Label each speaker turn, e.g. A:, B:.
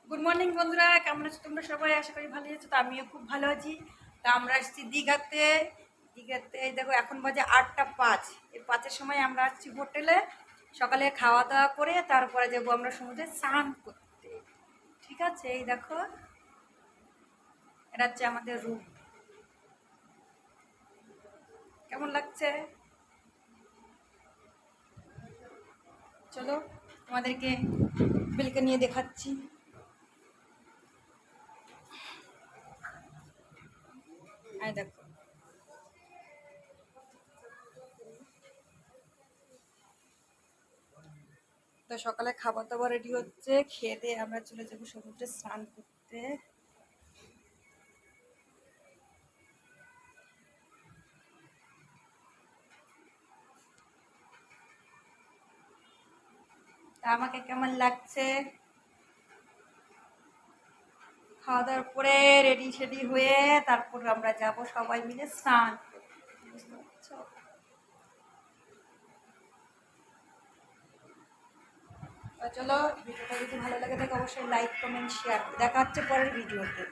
A: Good morning বন্ধুরা, কেমন আছো তোমরা সবাই? আশা করি ভালো আছো। তো আমিও খুব ভালো আছি। তা আমরা আসছি দীঘাতে। এই দেখো এখন বাজে 8টা 5। এই 5-এর সময় আমরা আসছি হোটেলে। সকালে খাওয়া দাওয়া করে তারপরে যাবো আমরা সমুদ্রে স্নান করতে। ঠিক আছে, এই দেখো এটা হচ্ছে আমাদের রুম। কেমন লাগছে? চলো তোমাদেরকে বিলকে নিয়ে দেখাচ্ছি। এই দেখো, তো সকালে খাবার দাবার রেডি হচ্ছে, খেয়ে দিয়ে আমরা চলে যাবো সমুদ্রে স্নান করতে। তা আমাকে কেমন লাগছে? খাওয়া দাওয়ার পরে রেডি সেডি হয়ে তারপর আমরা যাব সবাই মিলে স্নান করতে। বুঝতে পারছো? তো চলো, ভিডিওটা যদি ভালো লাগে থাকে অবশ্যই লাইক কমেন্ট শেয়ার। দেখা হচ্ছে পরের ভিডিওতে।